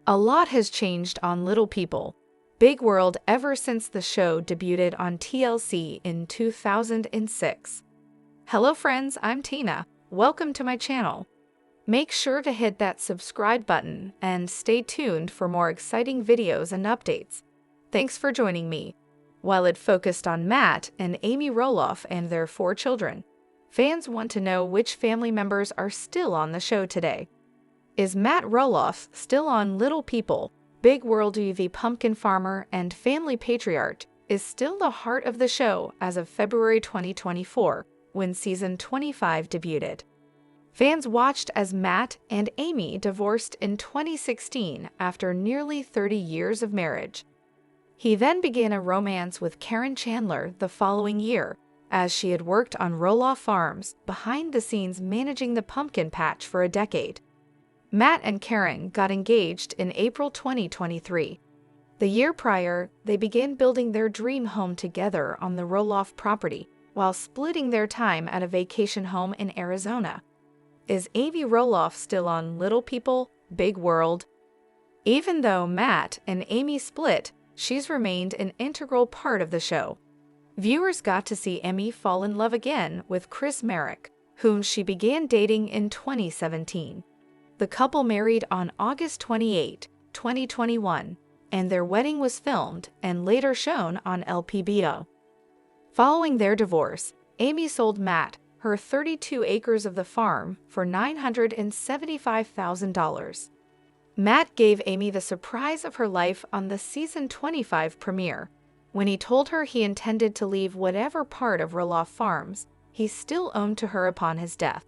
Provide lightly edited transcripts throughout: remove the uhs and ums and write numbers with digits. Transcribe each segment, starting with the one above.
A lot has changed on Little People, Big World ever since the show debuted on TLC in 2006. Hello friends, I'm Tina. Welcome to my channel. Make sure to hit that subscribe button and stay tuned for more exciting videos and updates. Thanks for joining me. While it focused on Matt and Amy Roloff and their 4 children, fans want to know which family members are still on the show today. Is Matt Roloff still on Little People, Big World? The pumpkin farmer and family patriarch is still the heart of the show as of February 2024, when season 25 debuted. Fans watched as Matt and Amy divorced in 2016 after nearly 30 years of marriage. He then began a romance with Caryn Chandler the following year, as she had worked on Roloff Farms behind the scenes managing the pumpkin patch for a decade. Matt and Caryn got engaged in April 2023. The year prior, they began building their dream home together on the Roloff property while splitting their time at a vacation home in Arizona. Is Amy Roloff still on Little People, Big World? Even though Matt and Amy split, she's remained an integral part of the show. Viewers got to see Amy fall in love again with Chris Merrick, whom she began dating in 2017. The couple married on August 28, 2021, and their wedding was filmed and later shown on LPBO. Following their divorce, Amy sold Matt her 32 acres of the farm for $975,000. Matt gave Amy the surprise of her life on the season 25 premiere, when he told her he intended to leave whatever part of Roloff Farms he still owned to her upon his death.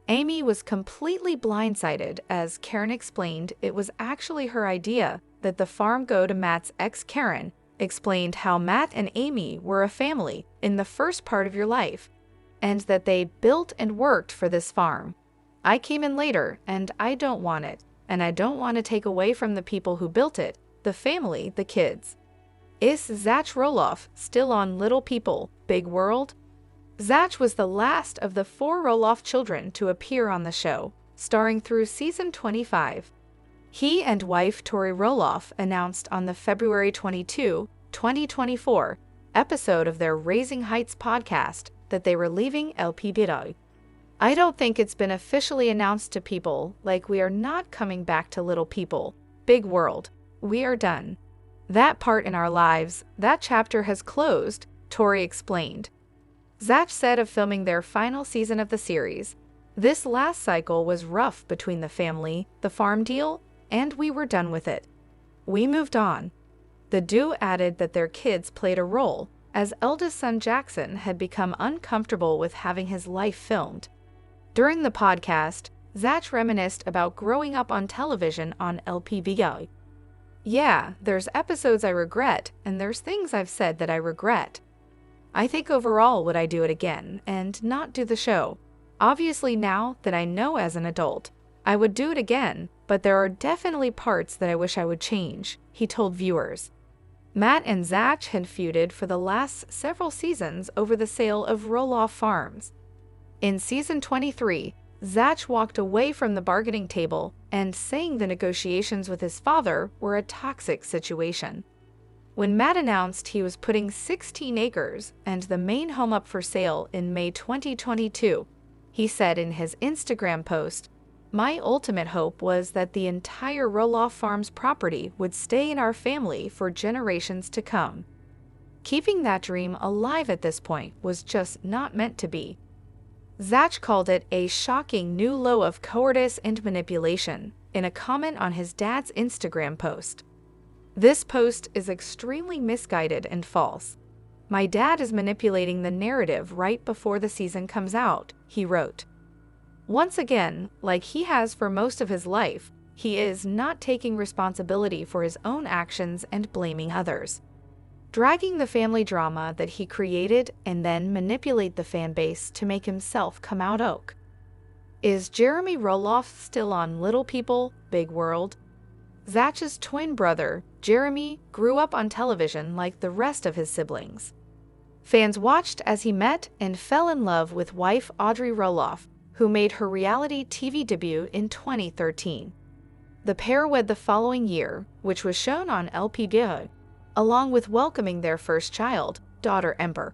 Amy was completely blindsided as Caryn explained it was actually her idea that the farm go to Matt's ex. Caryn explained how Matt and Amy were a family in the first part of your life, and that they built and worked for this farm. I came in later, and I don't want it, and I don't want to take away from the people who built it, the family, the kids. Is Zach Roloff still on Little People, Big World? Zach was the last of the 4 Roloff children to appear on the show, starring through season 25. He and wife Tori Roloff announced on the February 22, 2024 episode of their Raising Heights podcast that they were leaving LPBO. I don't think it's been officially announced to people, like we are not coming back to Little People, Big World. We are done. That part in our lives, that chapter has closed, Tori explained. Zach said of filming their final season of the series, "This last cycle was rough between the family, the farm deal, and we were done with it. We moved on." The duo added that their kids played a role, as eldest son Jackson had become uncomfortable with having his life filmed. During the podcast, Zach reminisced about growing up on television on LPBO. "Yeah, there's episodes I regret, and there's things I've said that I regret. I think overall would I do it again and not do the show? Obviously now that I know as an adult, I would do it again, but there are definitely parts that I wish I would change," he told viewers. Matt and Zach had feuded for the last several seasons over the sale of Roloff Farms. In season 23, Zach walked away from the bargaining table and saying the negotiations with his father were a toxic situation. When Matt announced he was putting 16 acres and the main home up for sale in May 2022, he said in his Instagram post, "My ultimate hope was that the entire Roloff Farms property would stay in our family for generations to come. Keeping that dream alive at this point was just not meant to be." Zach called it a shocking new low of cowardice and manipulation in a comment on his dad's Instagram post. "This post is extremely misguided and false. My dad is manipulating the narrative right before the season comes out," he wrote. Once again, like he has for most of his life, he is not taking responsibility for his own actions and blaming others, dragging the family drama that he created and then manipulate the fan base to make himself come out oak. Is Jeremy Roloff still on Little People, Big World? Zach's twin brother, Jeremy, grew up on television like the rest of his siblings. Fans watched as he met and fell in love with wife Audrey Roloff, who made her reality TV debut in 2013. The pair wed the following year, which was shown on LPD, along with welcoming their first child, daughter Ember.